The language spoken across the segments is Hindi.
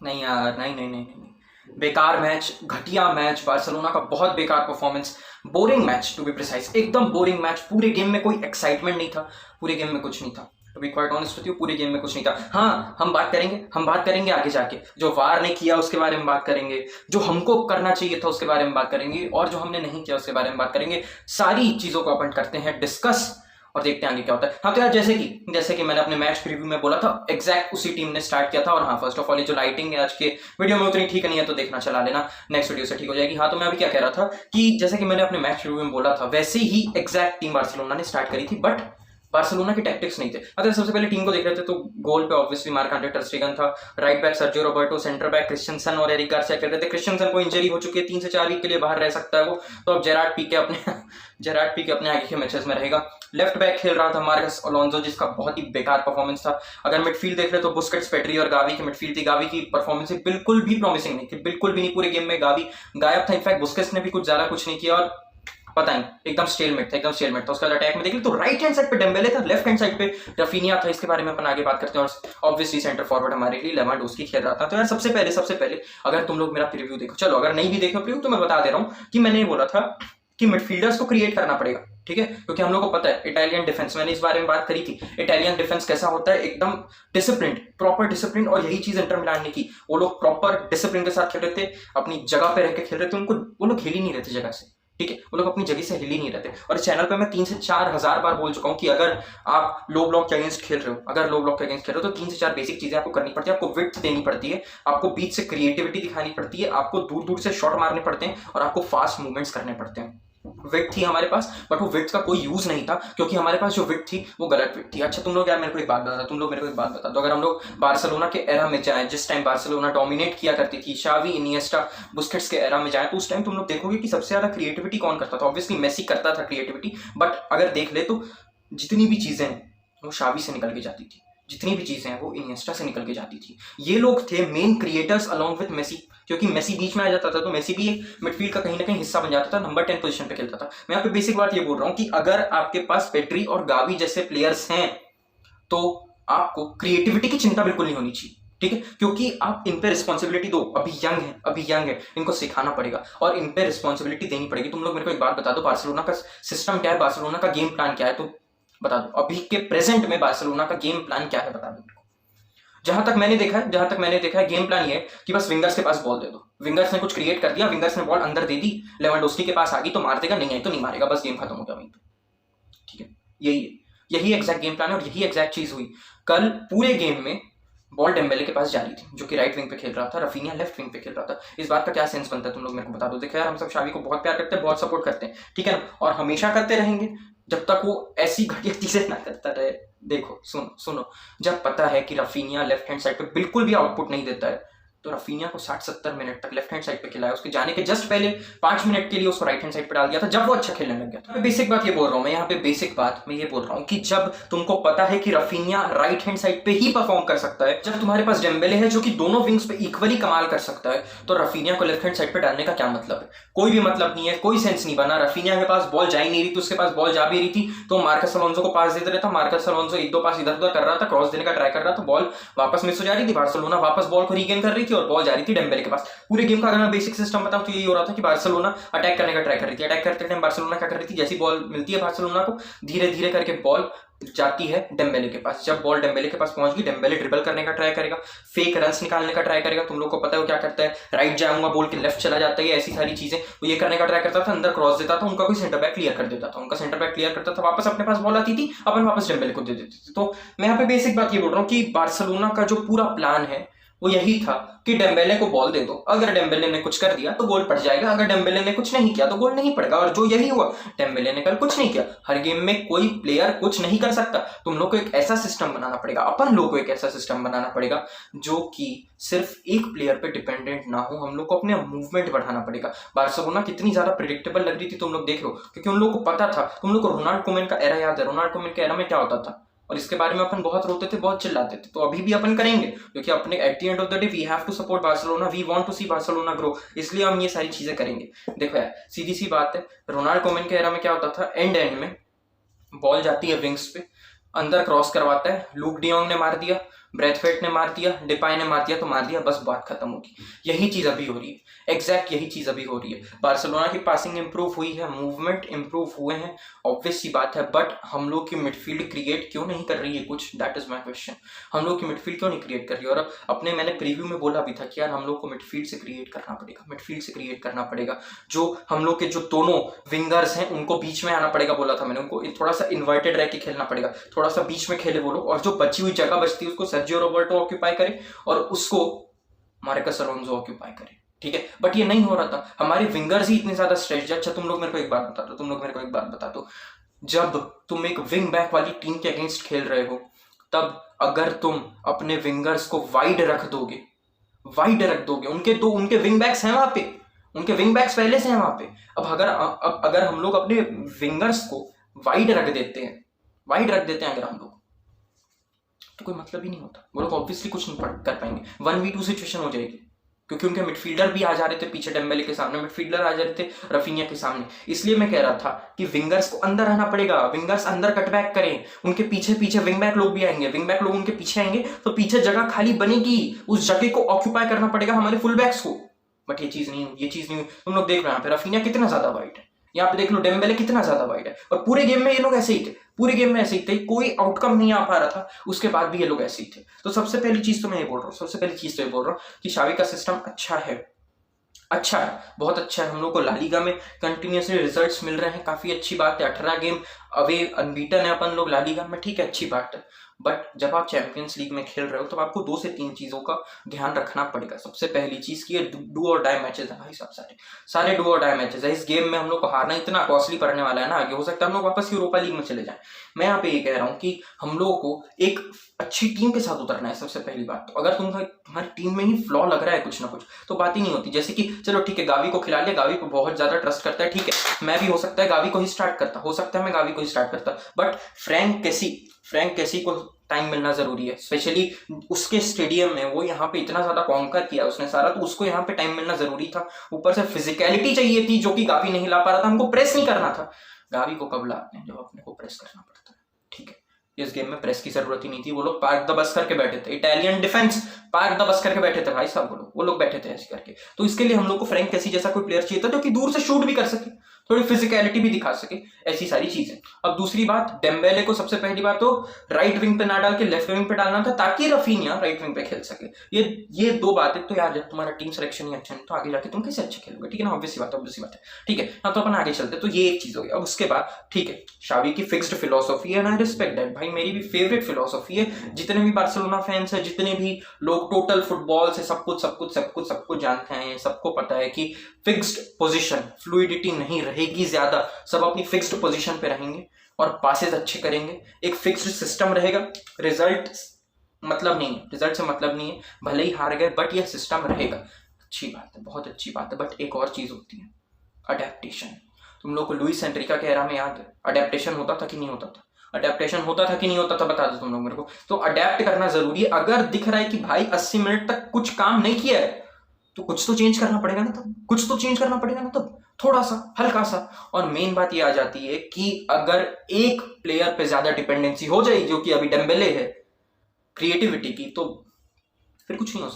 नहीं यार, नहीं नहीं नहीं नहीं, बेकार मैच, घटिया मैच, बार्सिलोना का बहुत बेकार performance, boring match to be precise, एकदम बोरिंग मैच। पूरे गेम में कोई एक्साइटमेंट नहीं था, पूरे गेम में कुछ नहीं था, to be quite honest with you, पूरे गेम में कुछ नहीं था। हाँ, हम बात करेंगे आगे जाके, जो वार ने किया उसके बारे में बात करेंगे, जो हमको करना चाहिए था उसके बारे में बात करेंगे, और जो हमने नहीं किया उसके बारे में बात करेंगे। सारी चीजों को अपन करते हैं डिस्कस, और देखते हैं आगे क्या होता है। हाँ तो यार, जैसे कि मैंने अपने मैच प्रीव्यू में बोला था, एग्जैक्ट उसी टीम ने स्टार्ट किया था। और हाँ, फर्स्ट ऑफ ऑल, ये जो लाइटिंग है आज के वीडियो में उतनी ठीक नहीं है, तो देखना चला लेना, नेक्स्ट वीडियो से ठीक हो जाएगी। हाँ तो मैं अभी क्या कह रहा था कि जैसे कि मैंने अपने मैच प्रीव्यू में बोला था, वैसे ही एग्जैक्ट टीम बार्सिलोना ने स्टार्ट करी थी, बट बार्सिलोना के टैक्टिक्स नहीं थे। अगर सबसे पहले टीम को देख रहे थे तो गोल पे ऑब्वियसली मार्क-एंड्रे टर स्टेगन था, right back Sergio Roberto, centre back Christiansen और एरिक गार्सिया खेल रहे थे। क्रिस्टियनसन को इंजरी हो चुकी है, 3 से 4 वीक के लिए बाहर रह सकता है वो, तो अब जेरार्ड पीके अपने आगे के मैचेस में रहेगा। लेफ्ट बैक खेल रहा था मार्कस अलोंसो, जिसका बहुत ही बेकार परफॉर्मेंस था। अगर मिडफील्ड देख रहे तो बुस्केट्स, पेड्री और गावी की मिडफील्ड थी। गावी की परफॉर्मेंस बिल्कुल भी प्रॉमिसिंग नहीं थी, बिल्कुल भी नहीं। पूरे गेम में गावी गायब था, इनफैक्ट बुस्केट्स ने भी कुछ ज्यादा कुछ नहीं किया, और पता नहीं, एकदम स्टेलमेट था। उसका अटैक में देख लो तो राइट हैंड साइड पे डेम्बेले था, लेफ्ट हैंड साइड पे रफीनिया था। इसके बारे में अपन आगे बात करते हैं। और ऑब्वियसली सेंटर फॉरवर्ड हमारे लिए लेवांडोव्स्की खेल रहा था। तो यार सबसे पहले अगर तुम लोग मेरा प्रीव्यू देखो, चलो अगर नहीं भी देखो प्रीव्यू, तो मैं बता दे रहा हूँ कि मैंने ये बोला था कि मिडफील्डर्स को क्रिएट करना पड़ेगा, ठीक है, क्योंकि हम लोग को पता है इटालियन डिफेंस, मैंने इस बारे में बात करी थी, इटालियन डिफेंस कैसा होता है, एकदम डिसिप्लिन, प्रॉपर डिसिप्लिन। और यही चीज इंटर मिलान ने की, वो लोग प्रॉपर डिसिप्लिन के साथ खेल रहे थे, अपनी जगह पे रह के खेल रहे थे, उनको वो लोग हिल ही नहीं रहे थे जगह से, ठीक है, वो लोग अपनी जगह से हिल ही नहीं रहते। और इस चैनल पे मैं 3 से 4 हजार बार बोल चुका हूँ कि अगर आप लो ब्लॉक के अगेंस्ट खेल रहे हो, तो 3 से 4 बेसिक चीजें आपको करनी पड़ती है। आपको विड्थ देनी पड़ती है, आपको बीच से क्रिएटिविटी दिखानी पड़ती है, आपको दूर दूर से शॉट मारने पड़ते हैं, और आपको फास्ट मूवमेंट्स करने पड़ते हैं। विड्थ थी हमारे पास, बट वो विड्थ का कोई यूज नहीं था, क्योंकि हमारे पास जो विड्थ थी वो गलत विड्थ थी। अच्छा तुम लोग यार मेरे को एक बात बता दो, अगर हम लोग बार्सिलोना के एरा में जाएं, जिस टाइम बार्सिलोना डोमिनेट किया करती थी, शावी, इनिएस्टा, बुस्केट्स के एरा में जाएं, तो उस टाइम तुम लोग देखोगे कि सबसे ज्यादा क्रिएटिविटी कौन करता था। ऑब्वियसली मेसी करता था क्रिएटिविटी, बट अगर देख ले तो जितनी भी चीजें हैं वो शावी से निकल के जाती थी, जितनी भी चीजें हैं वो इनिएस्टा से निकल के जाती थी। ये लोग थे main creators along with Messi, क्योंकि मेसी बीच में आ जाता था तो मेसी भी एक मिडफील्ड का कहीं ना कहीं हिस्सा बन जाता था, नंबर 10 पोजीशन पे खेलता था। मैं यहाँ पे बेसिक बात ये बोल रहा हूँ कि अगर आपके पास पेड्री और गावी जैसे प्लेयर्स हैं तो आपको क्रिएटिविटी की चिंता बिल्कुल नहीं होनी चाहिए, ठीक है, क्योंकि आप इन पे रिस्पॉन्सिबिलिटी दो। अभी यंग है, इनको सिखाना पड़ेगा और इन पे रिस्पॉन्सिबिलिटी देनी पड़ेगी। तुम लोग मेरे को एक बात बता दो, बार्सिलोना का सिस्टम क्या है, बार्सिलोना का गेम प्लान क्या है, तो बता दो। अभी के प्रेजेंट में बार्सिलोना का गेम प्लान क्या है, बता दो। जहां तक मैंने देखा है गेम प्लान ये है कि बस विंगर्स के पास बॉल दे दो, विंगर्स ने कुछ क्रिएट कर दिया, विंगर्स ने बॉल अंदर दे दी, लेवेंडोस्की के पास आ गई तो मार देगा, नहीं आई तो नहीं मारेगा, बस गेम खत्म हो गया वहीं पे, ठीक है। यही एग्जैक्ट गेम प्लान है, और यही एग्जैक्ट चीज हुई। कल पूरे गेम में बॉल डेम्बेले के पास जा रही थी, जो कि राइट विंग पे खेल रहा था, रफीनिया लेफ्ट विंग पे खेल रहा था। इस बात का क्या सेंस बनता है, तुम लोग मेरे को बता दो। देखो यार, हम सब शावी को बहुत प्यार करते हैं, बहुत सपोर्ट करते हैं, ठीक है ना, और हमेशा करते रहेंगे जब तक वो ऐसी घटिया चीजें ना करता रहे। देखो सुनो, जब पता है कि रफीनिया लेफ्ट हैंड साइड पे बिल्कुल भी आउटपुट नहीं देता है, तो रफीनिया को 60-70 मिनट तक लेफ्ट हैंड साइड पे खिलाया। उसके जाने के जस्ट पहले 5 मिनट के लिए उसको राइट हैंड साइड पे डाल दिया था, जब वो अच्छा खेलने लग गया था। बेसिक बात ये बोल रहा हूँ मैं यहाँ पे, मैं ये बोल रहा हूँ कि जब तुमको पता है कि रफीनिया राइट हैंड साइड पे ही परफॉर्म कर सकता है, जब तुम्हारे पास डेम्बेले है जो कि दोनों विंग्स पे इक्वली कमाल कर सकता है, तो रफीनिया को लेफ्ट हैंड साइड पे डालने का क्या मतलब है? कोई भी मतलब नहीं है, कोई सेंस नहीं बना। रफीनिया के पास बॉल जा ही नहीं रही थी, उसके पास बॉल जा भी रही थी तो मार्कस अलोंसो को पास दे रहा था। मार्कस अलोंसो 1-2 पास इधर उधर कर रहा था, क्रॉस देने का ट्राई कर रहा था, बॉल वापस मिस हो जा रही थी, बार्सिलोना वापस बॉल को रीगेन कर रही थी और बॉल जा रही थी डेम्बेले के पास। पूरे गेम का अगर मैं बेसिक सिस्टम बताऊं तो यही हो रहा था कि बार्सिलोना अटैक करने का ट्राई कर रही थी। अटैक करते टाइम बार्सिलोना क्या कर रही थी, जैसी बॉल मिलती है बार्सिलोना को, धीरे धीरे करके बॉल जाती है डेम्बेले के पास। जब बॉल डेम्बेले के पास पहुंच गई, डेम्बेले ड्रिबल करने का ट्राई करेगा, फेक रन्स निकालने का ट्राई करेगा। तुम लोग को पता है वो क्या करता है, राइट जाऊंगा बोल के लेफ्ट चला जाता है, ऐसी सारी चीजें वो ये करने का ट्राई करता था। अंदर क्रॉस देता था, उनका कोई सेंटर बैक क्लियर कर देता था, उनका सेंटर बैक क्लियर करता था, वापस अपने पास बॉल आती थी, अपन वापस डेम्बेले को दे देते थे। तो मैं यहाँ पे बेसिक बात ये बोल रहा हूँ कि बार्सिलोना का जो पूरा प्लान है वो यही था कि डेम्बेले को बॉल दे दो, अगर डेम्बेले ने कुछ कर दिया तो गोल पड़ जाएगा, अगर डेम्बेले ने कुछ नहीं किया तो गोल नहीं पड़ेगा। और जो यही हुआ, डेम्बेले ने कल कुछ नहीं किया। हर गेम में कोई प्लेयर कुछ नहीं कर सकता। तुम लोग को एक ऐसा सिस्टम बनाना पड़ेगा, अपन लोग को एक ऐसा सिस्टम बनाना पड़ेगा जो कि सिर्फ एक प्लेयर पे डिपेंडेंट ना हो। हम लोग को अपने मूवमेंट बढ़ाना पड़ेगा। बार्सिलोना कितनी ज्यादा प्रेडिक्टेबल लग रही थी तुम लोग देख लो, क्योंकि उन लोग को पता था। तुम लोग को रोनाल्ड कोमेन का एरा याद है, रोनाल्ड कोमेन के एरा में क्या होता था, और इसके बारे में अपन बहुत रोते थे, बहुत चिल्लाते थे। तो अभी भी अपन करेंगे, क्योंकि अपने at the end of the day we have to support Barcelona, we want to see Barcelona grow, इसलिए हम ये सारी चीजें करेंगे। देखो यार, सीधी सी बात है, रोनाल्ड कोमेन के एरा में क्या होता था, एंड में बॉल जाती है विंग्स पे, अंदर क्रॉस करवाता है, लूक डियोंग ने मार दिया, ब्रैथवेट ने मार दिया, डिपाई ने मार दिया तो मार दिया, बस बात खत्म होगी। यही चीज अभी हो रही है, एग्जैक्ट यही चीज अभी हो रही है। बार्सिलोना की पासिंग इंप्रूव हुई है, मूवमेंट इंप्रूव हुए हैं, ऑब्वियस सी बात है, बट हम लोग की मिडफील्ड क्रिएट क्यों नहीं कर रही है कुछ, दैट इज माई क्वेश्चन। हम लोग की मिडफील्ड क्यों नहीं क्रिएट कर रही है? और अपने मैंने प्रीव्यू में बोला भी था कि यार हम लोग को मिडफील्ड से क्रिएट करना पड़ेगा, मिडफील्ड से क्रिएट करना पड़ेगा। जो हम लोग के जो दोनों विंगर्स हैं उनको बीच में आना पड़ेगा, बोला था मैंने, उनको थोड़ा सा इन्वर्टेड रह के खेलना पड़ेगा, थोड़ा सा बीच में खेले वो लोग, और जो बची हुई जगह बचती है उसको सर्जियो रोबर्टो ऑक्यूपाई करे और उसको मार्कस अलोंसो ऑक्यूपाई करे, ठीक है। बट ये नहीं हो रहा था, हमारे विंगर्स ही इतने ज्यादा स्ट्रेच। अच्छा तुम लोग मेरे को एक बात बता दो, जब तुम एक विंग बैक वाली टीम के अगेंस्ट खेल रहे हो, तब अगर तुम अपने विंगर्स को वाइड रख दोगे, उनके विंग बैक्स हैं वहां पे, उनके विंग बैक्स पहले से हैं वहां पे। अब अगर हम लोग अपने विंगर्स को वाइड रख देते हैं अगर हम लोग, तो कोई मतलब ही नहीं होता। वो लोग ऑब्वियसली कुछ नहीं कर पाएंगे, 1v2 सिचुएशन हो जाएगी, क्योंकि उनके मिडफील्डर भी आ जा रहे थे पीछे, डेम्बेले के सामने मिडफील्डर आ जा रहे थे, रफीनिया के सामने। इसलिए मैं कह रहा था कि विंगर्स को अंदर आना पड़ेगा, विंगर्स अंदर कटबैक करें, उनके पीछे विंग बैक लोग भी आएंगे, विंग बैक लोग उनके पीछे आएंगे तो पीछे जगह खाली बनेगी, उस जगह को ऑक्यूपाई करना पड़ेगा हमारे फुल बैक्स को। बट ये चीज नहीं हुई। तुम लोग देख रहे हो यहाँ पे रफीनिया कितना ज्यादा वाइड है, यहाँ पे देख लो डेम्बेले कितना ज्यादा वाइड है, और पूरे गेम में ये लोग ऐसे ही थे, कोई आउटकम नहीं आ पा रहा था, उसके बाद भी ये लोग ऐसे ही थे। तो सबसे पहली चीज तो मैं ये बोल रहा हूँ कि शावी का सिस्टम अच्छा है, बहुत अच्छा है। हम लोग को ला लीगा में कंटिन्यूसली रिजल्ट्स मिल रहे हैं, काफी अच्छी बात है। 18 गेम अवे अनबीटन है अपन लोग ला लीगा में, ठीक है, अच्छी बात है। बट जब आप चैंपियंस लीग में खेल रहे हो तो आपको 2 से 3 चीजों का ध्यान रखना पड़ेगा। सबसे पहली चीज की डू और डाई मैचेस है भाई साहब, सारे डू और डाई मैचेस है। इस गेम में हम लोग को हारना इतना कॉस्टली पड़ने वाला है ना, आगे हो सकता है हम लोग वापस यूरोपा लीग में चले जाएं। मैं यहाँ पे ये कह रहा हूँ कि हम लोगों को एक अच्छी टीम के साथ उतरना है, सबसे पहली बात। तो अगर तुम्हारी टीम में ही फ्लॉ लग रहा है कुछ ना कुछ, तो बात ही नहीं होती। जैसे कि चलो ठीक है, गावी को खिला लिया, गावी को बहुत ज्यादा ट्रस्ट करता है, ठीक है, मैं भी हो सकता है गावी को ही स्टार्ट करता, बट फ्रैंक कैसी को टाइम मिलना जरूरी है, स्पेशली उसके स्टेडियम में। वो यहाँ पे इतना ज्यादा कॉन्कर किया उसने सारा, तो उसको यहाँ पे टाइम मिलना जरूरी था। ऊपर से फिजिकलिटी चाहिए थी जो कि गावी नहीं ला पा रहा था, हमको प्रेस नहीं करना था। गावी को कब लाते हैं, जब अपने को प्रेस करना पड़ता है, ठीक है। इस गेम में प्रेस की जरूरत ही नहीं थी, वो लोग पार्क द बस करके बैठे थे, Italian defence park the bus करके बैठे थे भाई साहब, वो लोग बैठे थे ऐसे करके। तो इसके लिए हम लोग को फ्रैंक कैसी जैसा कोई प्लेयर चाहिए था जो कि दूर से शूट भी कर सके, थोड़ी फिजिकलिटी भी दिखा सके, ऐसी सारी चीजें। अब दूसरी बात, डेम्बेले को सबसे पहली बात तो राइट विंग पे ना डाल के लेफ्ट विंग पे डालना था, ताकि रफीनिया राइट विंग पे खेल सके। ये 2 बातें तो यार, जब तुम्हारा टीम सिलेक्शन ही अच्छा नहीं तो आगे जाके तुम कैसे अच्छे खेलोगे, ठीक है ना, ऑब्वियस बात है, ठीक है। हाँ, तो अपन आगे चलते, तो ये एक चीज हो गई। अब उसके बाद ठीक है, शावी की फिक्स्ड फिलोसॉफी है, एंड आई रिस्पेक्ट दैट भाई, मेरी भी फेवरेट फिलोसॉफी है। जितने भी बार्सिलोना फैंस है, जितने भी लोग टोटल फुटबॉल से सब कुछ जानते हैं, सबको पता है कि फिक्स्ड पोजीशन, फ्लूइडिटी नहीं रहेगी ज्यादा, सब अपनी फिक्स्ड पोजीशन पे रहेंगे और पासेस अच्छे करेंगे, एक फिक्स्ड सिस्टम रहेगा। रिजल्ट से मतलब नहीं है, भले ही हार गए बट ये सिस्टम रहेगा, अच्छी बात है, बहुत अच्छी बात है। बट एक और चीज होती है, अडेप्टेशन। तुम लोग को लुइस एनरिका के एरा में याद है अडेप्टेशन होता था कि नहीं होता था? बता दो तुम लोग मेरे को। तो अडेप्ट करना जरूरी है। अगर दिख रहा है कि भाई 80 मिनट तक कुछ काम नहीं किया है, तो कुछ तो चेंज करना पड़ेगा ना तब, थोड़ा सा, हल्का सा। और मेन बात ये आ जाती है कि अगर एक प्लेयर पे ज्यादा डिपेंडेंसी हो जाए, जो कि अभी डेम्बेले है, क्रिएटिविटी की, तो फिर कुछ नहीं हो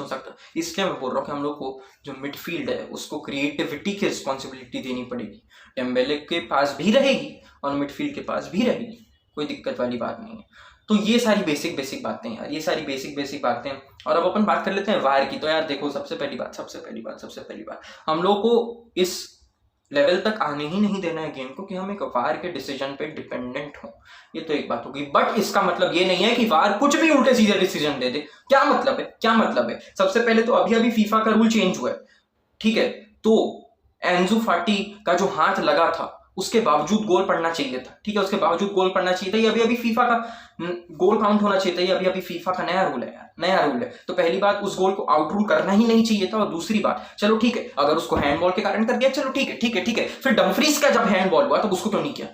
सकता। इसलिए मैं बोल रहा हूँ कि हम लोग को जो मिडफील्ड है उसको क्रिएटिविटी की रिस्पॉन्सिबिलिटी देनी पड़ेगी। डेम्बेले के पास भी रहेगी और मिडफील्ड के पास भी रहेगी, कोई दिक्कत वाली बात नहीं है। तो ये सारी बेसिक बातें यार, ये सारी बेसिक बातें। और अब अपन बात कर लेते हैं वार की। तो यार देखो, सबसे पहली बात हम लोग को इस लेवल तक आने ही नहीं देना है गेम को कि हम एक वार के डिसीजन पे डिपेंडेंट हो। ये तो एक बात होगी, बट इसका मतलब ये नहीं है कि वार कुछ भी उल्टे सीधे डिसीजन दे दे। क्या मतलब है? सबसे पहले तो अभी फीफा का रूल चेंज हुआ है, ठीक है। तो एंजू फाटी का जो हाथ लगा था उसके बावजूद गोल पड़ना चाहिए था, ठीक है, उसके बावजूद गोल पड़ना चाहिए था। ये अभी फीफा का गोल काउंट होना चाहिए था। ये अभी फीफा का नया रूल है यार, तो पहली बात, उस गोल को आउट रूल करना ही नहीं चाहिए था। और दूसरी बात, चलो ठीक है, अगर उसको हैंडबॉल के कारण कर दिया, चलो ठीक है। फिर डम्फ्रीज का जब हैंडबॉल हुआ तो उसको क्यों नहीं किया?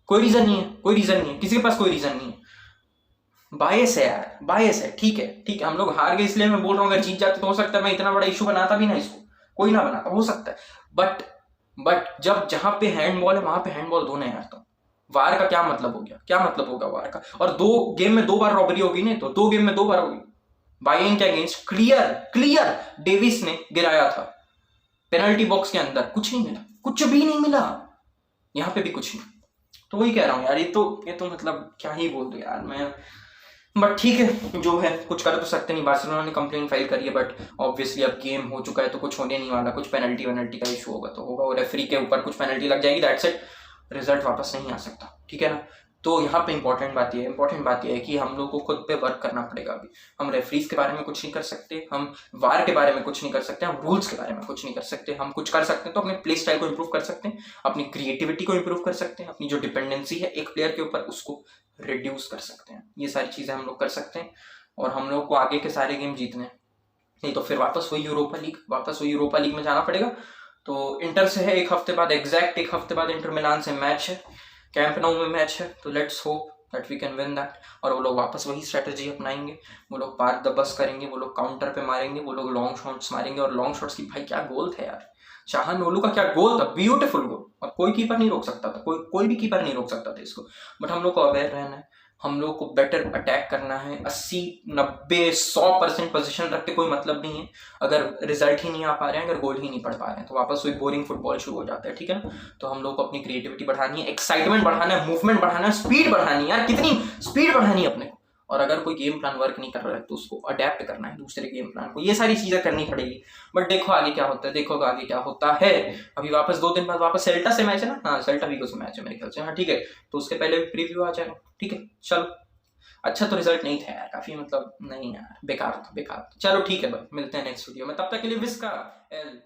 कोई रीजन नहीं है, किसी के पास कोई रीजन नहीं है। बायस है, ठीक है। हम लोग हार गए इसलिए मैं बोल रहा हूँ, अगर जीत जाते तो हो सकता है मैं इतना बड़ा इशू बनाता भी ना, इसको कोई ना बनाता, हो सकता है। बट जब जहां पे हैंडबॉल है वहां पे हैंडबॉल दो ना यार। वार का क्या मतलब हो गया, क्या मतलब होगा वार का? और 2 गेम में 2 बार रॉबरी होगी नहीं, तो 2 गेम में 2 बार होगी। बायर्न के अगेंस्ट क्लियर क्लियर डेविस ने गिराया था पेनल्टी बॉक्स के अंदर, कुछ नहीं मिला, कुछ भी नहीं मिला। यहाँ पे भी कुछ नहीं। तो वही कह रहा हूँ यार, ये तो मतलब क्या ही बोल दो यार मैं। बट ठीक है, जो है कुछ कर तो सकते नहीं। बार्सिलोना ने कंप्लेन फाइल करी है, बट ऑब्वियसली अब गेम हो चुका है तो कुछ होने नहीं वाला। कुछ पेनल्टी वेनल्टी का इशू होगा तो होगा, और रेफरी के ऊपर कुछ पेनल्टी लग जाएगी, दैट्स इट, रिजल्ट वापस नहीं आ सकता, ठीक है ना। तो यहाँ पे इंपॉर्टेंट बात ये है कि हम लोग को खुद पे वर्क करना पड़ेगा अभी। हम रेफरीज के बारे में कुछ नहीं कर सकते, हम वार के बारे में कुछ नहीं कर सकते, हम रूल्स के बारे में कुछ नहीं कर सकते। हम कुछ कर सकते हैं तो अपने प्ले स्टाइल को इम्प्रूव कर सकते हैं, अपनी क्रिएटिविटी को इम्प्रूव कर सकते हैं, अपनी जो डिपेंडेंसी है एक प्लेयर के ऊपर उसको रिड्यूस कर सकते हैं। ये सारी चीज़ें हम लोग कर सकते हैं, और हम लोग को आगे के सारे गेम जीतने हैं। नहीं तो फिर वापस वही यूरोपा लीग में जाना पड़ेगा। तो इंटर से है एक हफ्ते बाद, एग्जैक्ट एक हफ्ते बाद इंटर मिलान से मैच है, कैंप नाउ में मैच है। तो let's hope that we can win that, और वो लोग वापस वही स्ट्रेटजी अपनाएंगे। वो लोग पार द बस करेंगे, वो लोग काउंटर पे मारेंगे, वो लोग लॉन्ग शॉट्स मारेंगे। और लॉन्ग शॉट्स की भाई क्या गोल थे यार, चाहानोलू का क्या गोल था, ब्यूटीफुल गोल। और कोई कीपर नहीं रोक सकता था, कोई भी कीपर नहीं रोक सकता था इसको। बट हम लोग को अवेयर रहना है, हम लोग को बेटर अटैक करना है। 80 90 100% पोजीशन रख के कोई मतलब नहीं है अगर रिजल्ट ही नहीं आ पा रहे हैं, अगर गोल ही नहीं पढ़ पा रहे हैं, तो वापस वही बोरिंग फुटबॉल शुरू हो जाता है, ठीक है ना। तो हम लोग को अपनी क्रिएटिविटी बढ़ानी है, एक्साइटमेंट बढ़ाना है, मूवमेंट बढ़ाना है, स्पीड बढ़ानी है यार, कितनी स्पीड बढ़ानी है अपने को। और अगर कोई गेम प्लान वर्क नहीं कर रहा है तो उसको अडेप्ट करना है दूसरे गेम प्लान को, ये सारी चीजें करनी पड़ेगी। बट देखो आगे क्या होता है, देखो आगे क्या होता है। अभी वापस 2 दिन बाद वापस सेल्टा से मैच है ना, हाँ सेल्टा वीगो से मैच है मेरे ख्याल से, हाँ ठीक है। तो उसके पहले प्रीव्यू आ जाएगा, ठीक है चलो। अच्छा तो रिजल्ट नहीं था यार, काफी मतलब नहीं यार, बेकार था। चलो ठीक है भाई, मिलते हैं नेक्स्ट वीडियो में, तब तक के लिए विस्का एल।